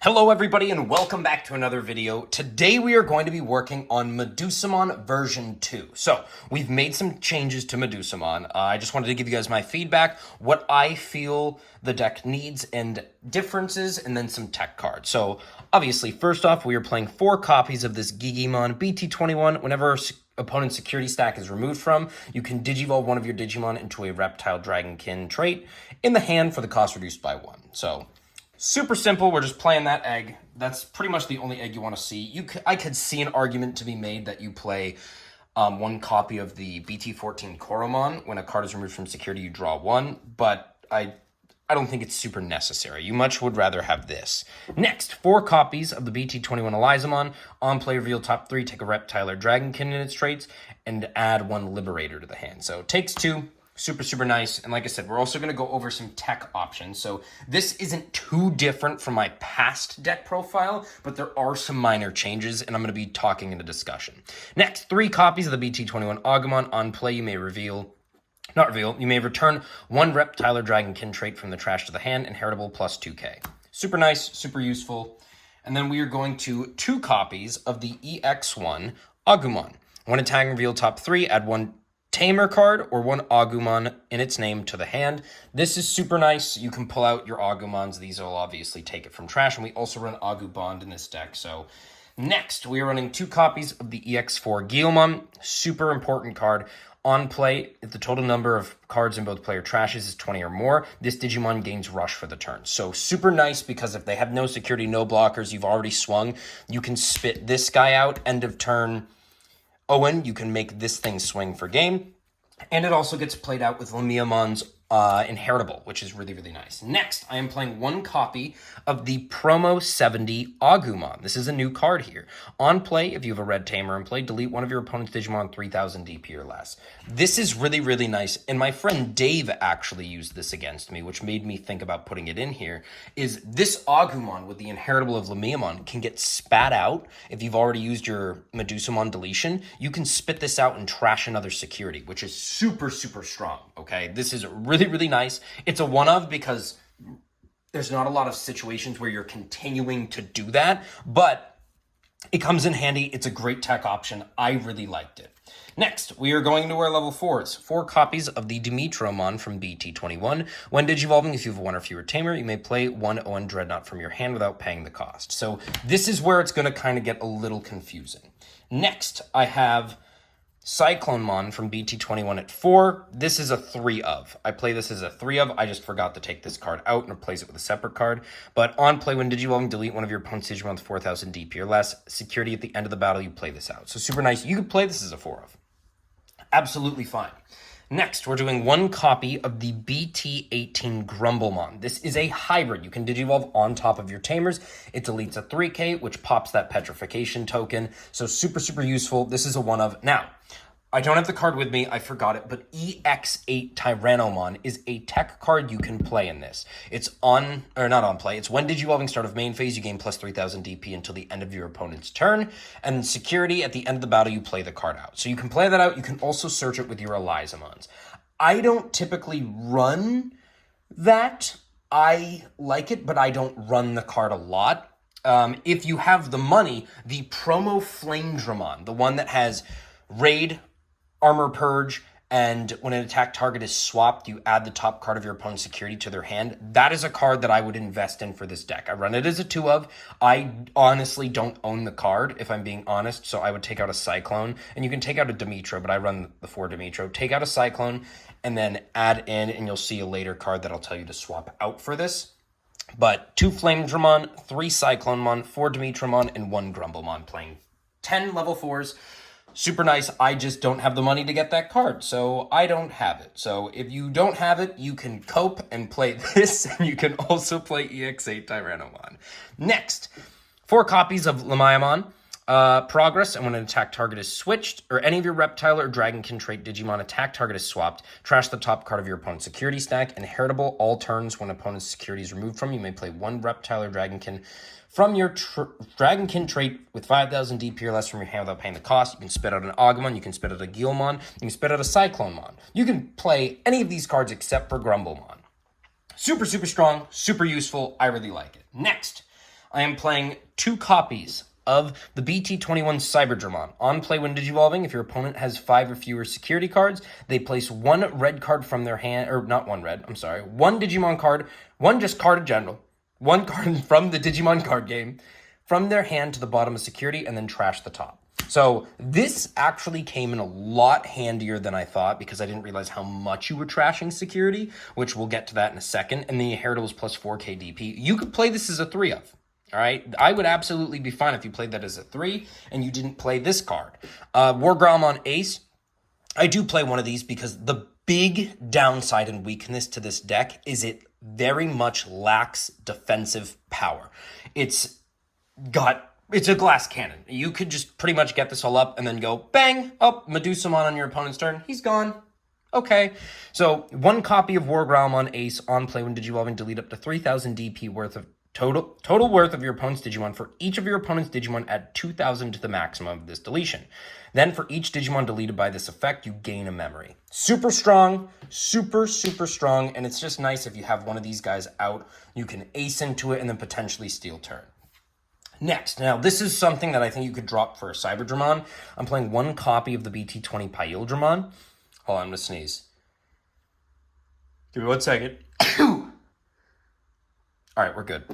Hello everybody and welcome back to another video. Today we are going to be working on Medusamon version 2. So we've made some changes to Medusamon. I just wanted to give you guys my feedback, what I feel the deck needs and differences, and then some tech cards. So obviously first off we are playing 4 copies of this Digimon BT21. Whenever opponent's security stack is removed from, you can digivolve one of your Digimon into a Reptile Dragonkin trait in the hand for the cost reduced by 1. So super simple, we're just playing that egg. That's pretty much the only egg you want to see. I could see an argument to be made that you play one copy of the BT14 Koromon. When a card is removed from security, you draw 1, but I don't think it's super necessary. You much would rather have this. Next, 4 copies of the BT21 Elizamon. On play, reveal top 3, take a Reptile or Dragonkin in its traits, and add 1 Liberator to the hand. So it takes 2. Super nice. And like I said, we're also going to go over some tech options. So this isn't too different from my past deck profile, but there are some minor changes, and I'm going to be talking in a discussion. Next, 3 copies of the BT21 Agumon. On play, you may you may return 1 Reptile or Dragonkin trait from the trash to the hand, inheritable plus 2k. Super nice, super useful. And then we are going to 2 copies of the EX1 Agumon. 1 attack and reveal top 3, add 1 Tamer card or 1 Agumon in its name to the hand. This is super nice. You can pull out your Agumons. These will obviously take it from trash. And we also run Agu Bond in this deck. So next, we are running 2 copies of the EX4 Guilmon. Super important card. On play, if the total number of cards in both player trashes is 20 or more, this Digimon gains Rush for the turn. So super nice, because if they have no security, no blockers, you've already swung, you can spit this guy out, end of turn. Owen, you can make this thing swing for game. And it also gets played out with Medusamon's inheritable, which is really nice. Next, I am playing 1 copy of the Promo 70 Agumon. This is a new card here. On play, if you have a red Tamer in play, delete one of your opponent's Digimon 3000 DP or less. This is really nice, and my friend Dave actually used this against me, which made me think about putting it in here, is this Agumon with the inheritable of Medusamon can get spat out. If you've already used your Medusamon deletion, you can spit this out and trash another security, which is super strong, okay? This is really nice. It's a one of, because there's not a lot of situations where you're continuing to do that, but it comes in handy. It's a great tech option. I really liked it. Next, we are going to our level 4s. 4 copies of the Dimitramon from BT21. When digivolving, if you have 1 or fewer Tamer, you may play 1 Owen Dreadnought from your hand without paying the cost. So this is where it's going to kind of get a little confusing. Next, I have Cyclonemon from BT21 at 4. This is a 3 of. I play this as a 3 of. I just forgot to take this card out and replace it with a separate card. But on play, when digivolving, delete one of your opponent's Digimon with 4000 DP or less. Security at the end of the battle, you play this out. So super nice. You could play this as a 4 of. Absolutely fine. Next, we're doing 1 copy of the BT18 Grumblemon. This is a hybrid. You can digivolve on top of your Tamers. It deletes a 3k, which pops that Petrification token. So super useful. This is a 1 of. Now, I don't have the card with me, I forgot it, but EX8 Tyrannomon is a tech card you can play in this. It's not on play, it's when digivolving start of main phase, you gain plus 3000 DP until the end of your opponent's turn, and security, at the end of the battle, you play the card out. So you can play that out, you can also search it with your Elizamons. I don't typically run that. I like it, but I don't run the card a lot. If you have the money, the Promo Flamedramon, the one that has Raid, Armor Purge, and when an attack target is swapped, you add the top card of your opponent's security to their hand. That is a card that I would invest in for this deck. I run it as a 2 of. I honestly don't own the card, if I'm being honest, so I would take out a Cyclone, and you can take out a Dimitro, but I run the 4 Dimitro. Take out a Cyclone, and then add in, and you'll see a later card that I'll tell you to swap out for this. But 2 Flamedramon, 3 Cyclonemon, 4 Dimitramon, and 1 Grumblemon, playing 10 level 4s. Super nice. I just don't have the money to get that card, so I don't have it. So if you don't have it, you can cope and play this, and you can also play EX8 Tyrannomon. Next, 4 copies of Medusamon. Progress, and when an attack target is switched, or any of your Reptile or Dragonkin trait Digimon attack target is swapped, trash the top card of your opponent's security stack. Inheritable, all turns when opponent's security is removed from you may play 1 Reptile or Dragonkin from your Dragonkin trait with 5000 DP or less from your hand without paying the cost. You can spit out an Agumon, you can spit out a Guilmon, you can spit out a Cyclonemon. You can play any of these cards except for Grumblemon. Super strong, super useful. I really like it. Next, I am playing 2 copies of the BT21 Cyberdramon. On play when digivolving, if your opponent has 5 or fewer security cards, they place 1 red card from their hand, or not 1 red, I'm sorry, 1 Digimon card, 1 just card in general, 1 card from the Digimon card game, from their hand to the bottom of security, and then trash the top. So this actually came in a lot handier than I thought because I didn't realize how much you were trashing security, which we'll get to that in a second. And the Inheritable plus 4k DP. You could play this as a 3 of. All right, I would absolutely be fine if you played that as a 3 and you didn't play this card. Wargramon Ace. I do play one of these because the big downside and weakness to this deck is it very much lacks defensive power. It's a glass cannon. You could just pretty much get this all up and then go, bang, oh, Medusamon on your opponent's turn. He's gone. Okay. So 1 copy of Wargramon Ace on play when digivolving, delete up to 3,000 DP worth of total worth of your opponent's Digimon. For each of your opponent's Digimon, add 2,000 to the maximum of this deletion. Then for each Digimon deleted by this effect, you gain a memory. Super strong, super strong, and it's just nice if you have one of these guys out, you can ace into it and then potentially steal turn. Next, now this is something that I think you could drop for a Cyberdramon. I'm playing 1 copy of the BT20 Pyildramon. Hold on, I'm gonna sneeze. Give me 1 second. All right, we're good.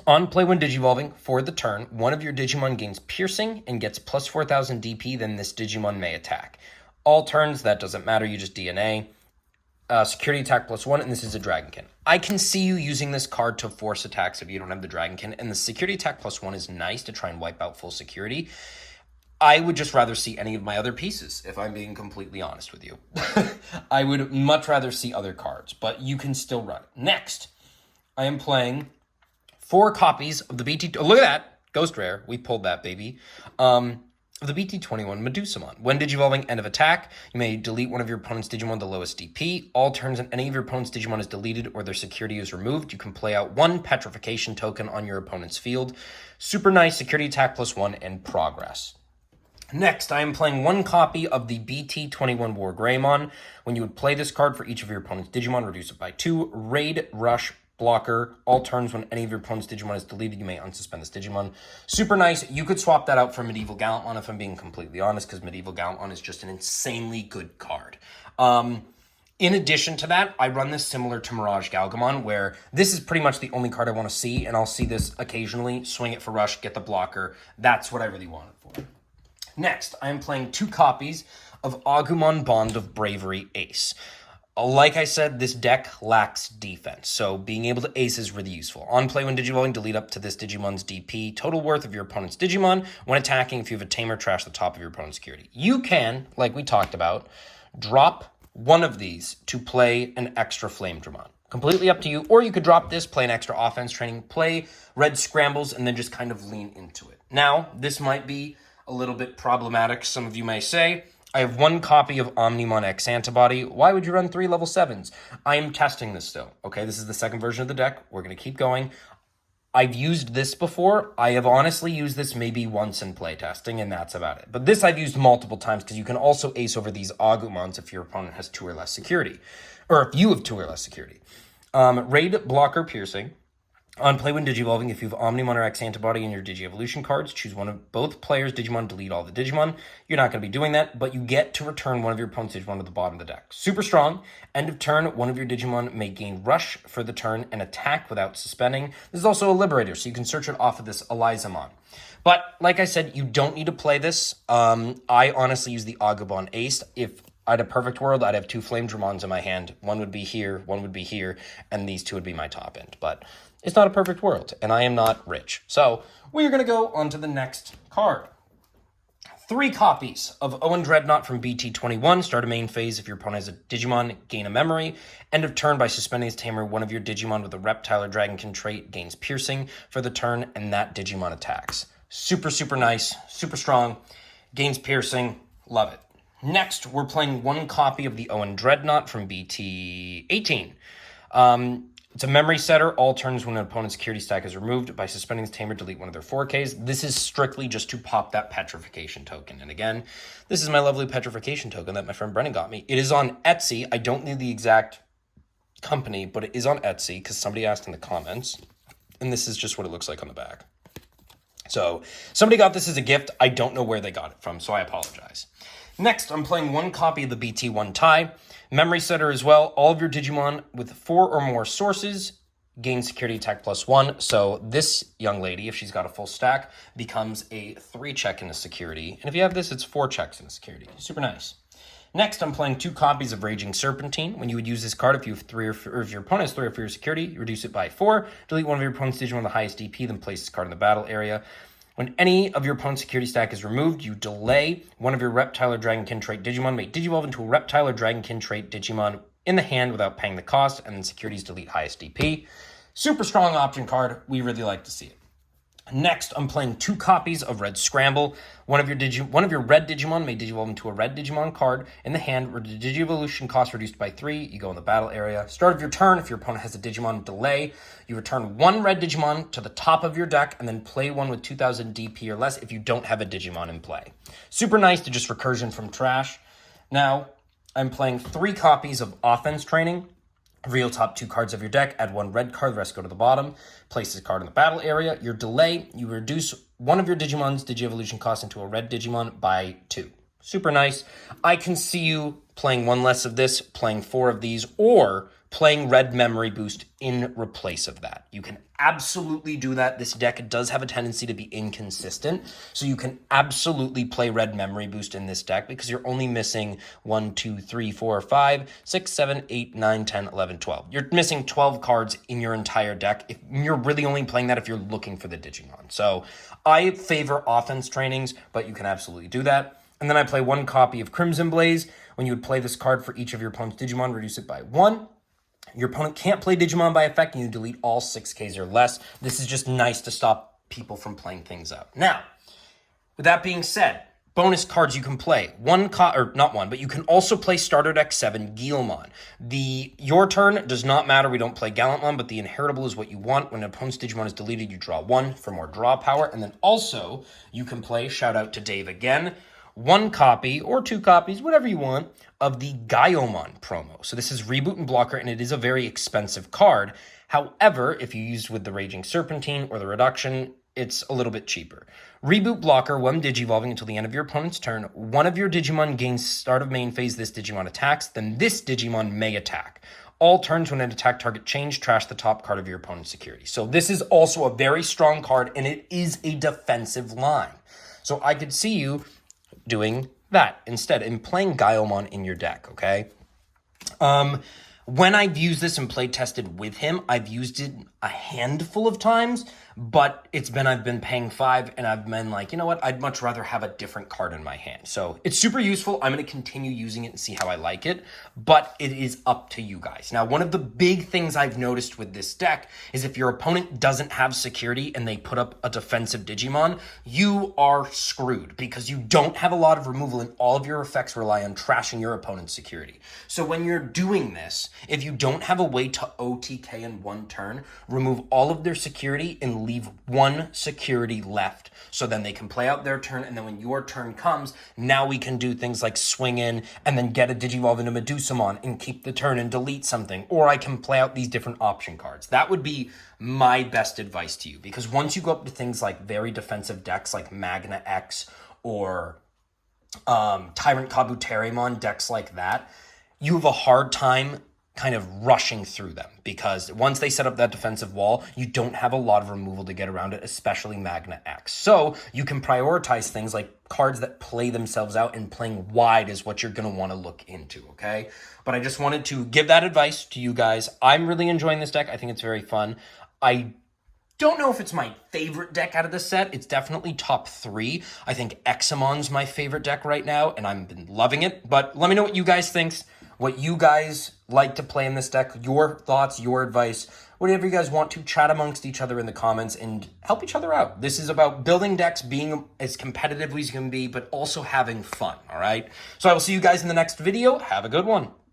On play when digivolving, for the turn, one of your Digimon gains piercing and gets plus 4,000 DP, then this Digimon may attack. All turns, that doesn't matter, you just DNA. Security attack +1, and this is a Dragonkin. I can see you using this card to force attacks if you don't have the Dragonkin, and the security attack +1 is nice to try and wipe out full security. I would just rather see any of my other pieces, if I'm being completely honest with you. I would much rather see other cards, but you can still run it. Next, I am playing 4 copies of the BT... Oh, look at that! Ghost Rare. We pulled that, baby. Of the BT21 Medusamon. When digivolving, end of attack, you may delete one of your opponent's Digimon the lowest DP. All turns and any of your opponent's Digimon is deleted or their security is removed, you can play out 1 Petrification token on your opponent's field. Super nice, security attack +1 and progress. Next, I am playing 1 copy of the BT21 Wargramon. When you would play this card for each of your opponent's Digimon, reduce it by 2. Raid, Rush, Blocker. All turns when any of your opponent's Digimon is deleted, you may unsuspend this Digimon. Super nice. You could swap that out for Medieval Gallantmon if I'm being completely honest, because Medieval Gallantmon is just an insanely good card. In addition to that, I run this similar to Mirage Galgamon, where this is pretty much the only card I want to see, and I'll see this occasionally, swing it for Rush, get the blocker. That's what I really want it for. Next, I am playing 2 copies of Agumon Bond of Bravery Ace. Like I said, this deck lacks defense, so being able to ace is really useful. On play when digivolving, delete up to this Digimon's DP, total worth of your opponent's Digimon. When attacking, if you have a Tamer, trash the top of your opponent's security. You can, like we talked about, drop one of these to play an extra Flame Dramon. Completely up to you, or you could drop this, play an extra offense training, play Red Scrambles, and then just kind of lean into it. Now, this might be a little bit problematic, some of you may say. I have 1 copy of Omnimon X Antibody. Why would you run 3 level 7s? I am testing this still, okay? This is the 2nd version of the deck. We're going to keep going. I've used this before. I have honestly used this maybe once in playtesting, and that's about it. But this I've used multiple times because you can also ace over these Agumons if your opponent has 2 or less security. Or if you have 2 or less security. Raid, Blocker, Piercing. On play when digivolving, if you have Omnimon or X Antibody in your Digi-Evolution cards, choose one of both players' Digimon, delete all the Digimon. You're not going to be doing that, but you get to return one of your opponent's Digimon to the bottom of the deck. Super strong. End of turn, one of your Digimon may gain Rush for the turn and attack without suspending. This is also a Liberator, so you can search it off of this Elizamon. But, like I said, you don't need to play this. I honestly use the Agumon Ace. If I had a perfect world, I'd have 2 Flame Dramons in my hand. One would be here, one would be here, and these 2 would be my top end. But it's not a perfect world, and I am not rich. So we are going to go on to the next card. 3 copies of Owen Dreadnought from BT21. Start a main phase if your opponent has a Digimon, gain a memory. End of turn by suspending his Tamer, one of your Digimon with a Reptile or Dragonkin trait gains piercing for the turn, and that Digimon attacks. Super nice, super strong, gains piercing, love it. Next, we're playing 1 copy of the Owen Dreadnought from BT18. It's a memory setter. All turns when an opponent's security stack is removed by suspending his Tamer, delete one of their 4Ks. This is strictly just to pop that Petrification token. And again, this is my lovely Petrification token that my friend Brennan got me. It is on Etsy. I don't need the exact company, but it is on Etsy because somebody asked in the comments. and this is just what it looks like on the back. So somebody got this as a gift. I don't know where they got it from, so I apologize. Next, I'm playing one copy of the v.2 tie. Memory setter as well. All of your Digimon with 4 or more sources gain security attack +1. So this young lady, if she's got a full stack, becomes a 3 check in a security. And if you have this, it's 4 checks in a security. Super nice. Next, I'm playing 2 copies of Raging Serpentine. When you would use this card, if you have 3 or if your opponent has 3 or 4 security, you reduce it by 4. Delete one of your opponent's Digimon with the highest DP, then place this card in the battle area. When any of your opponent's security stack is removed, you delay one of your Reptile or Dragonkin trait Digimon may Digivolve into a Reptile or Dragonkin trait Digimon in the hand without paying the cost, and then securities delete highest DP. Super strong option card. We really like to see it. Next, I'm playing 2 copies of Red Scramble. One of your red Digimon may Digivolve into a red Digimon card in the hand where the Digivolution cost reduced by 3. You go in the battle area. Start of your turn, if your opponent has a Digimon delay, you return 1 red Digimon to the top of your deck and then play one with 2000 DP or less if you don't have a Digimon in play. Super nice to just recursion from trash. Now, I'm playing 3 copies of Offense Training. Reveal top 2 cards of your deck, add 1 red card, the rest go to the bottom. Place this card in the battle area. Your delay, you reduce one of your Digimon's Digievolution cost into a red Digimon by 2. Super nice. I can see you playing 1 less of this, playing 4 of these, or playing red memory boost in replace of that. You can absolutely do that. This deck does have a tendency to be inconsistent, so you can absolutely play red memory boost in this deck because you're only missing 1, 2, 3, 4, 5, 6, 7, 8, 9, 10, 11, 12. You're missing 12 cards in your entire deck. If you're really only playing that if you're looking for the Digimon. So I favor offense trainings, but you can absolutely do that. And then I play 1 copy of Crimson Blaze. When you would play this card for each of your opponent's Digimon, reduce it by 1. Your opponent can't play Digimon by effect, and you delete all 6Ks or less. This is just nice to stop people from playing things up. Now, with that being said, bonus cards you can play. But you can also play Starter Deck 7 Guilmon. Your turn does not matter. We don't play Gallantmon, but the inheritable is what you want. When an opponent's Digimon is deleted, you draw 1 for more draw power. And then also, you can play, shout out to Dave again, 1 copy or 2 copies, whatever you want, of the Gaiomon promo. So this is Reboot and Blocker, and it is a very expensive card. However, if you use with the Raging Serpentine or the Reduction, it's a little bit cheaper. Reboot Blocker, when Digivolving until the end of your opponent's turn, one of your Digimon gains start of main phase this Digimon attacks, then this Digimon may attack. All turns when an attack target change, trash the top card of your opponent's security. So this is also a very strong card, and it is a defensive line. So I could see you doing that instead and playing Gaiomon in your deck, okay? When I've used this and play tested with him, I've used it a handful of times, but I've been paying 5 and I've been like, you know what? I'd much rather have a different card in my hand. So it's super useful. I'm going to continue using it and see how I like it, but it is up to you guys. Now, one of the big things I've noticed with this deck is if your opponent doesn't have security and they put up a defensive Digimon, you are screwed because you don't have a lot of removal and all of your effects rely on trashing your opponent's security. So when you're doing this, if you don't have a way to OTK in 1 turn, remove all of their security and leave 1 security left. So then they can play out their turn, and then when your turn comes, now we can do things like swing in and then get a Digivolve into Medusamon and keep the turn and delete something. Or I can play out these different option cards. That would be my best advice to you, because once you go up to things like very defensive decks like Magna X or Tyrant Kabuterimon, decks like that, you have a hard time kind of rushing through them, because once they set up that defensive wall, you don't have a lot of removal to get around it, especially Magna X. So you can prioritize things like cards that play themselves out, and playing wide is what you're going to want to look into, okay? But I just wanted to give that advice to you guys. I'm really enjoying this deck. I think it's very fun. I don't know if it's my favorite deck out of the set. It's definitely top 3. I think Examon's my favorite deck right now, and I've been loving it. But let me know what you guys think, what you guys like to play in this deck, your thoughts, your advice, whatever you guys want to. Chat amongst each other in the comments and help each other out. This is about building decks, being as competitive as you can be, but also having fun, all right? So I will see you guys in the next video. Have a good one.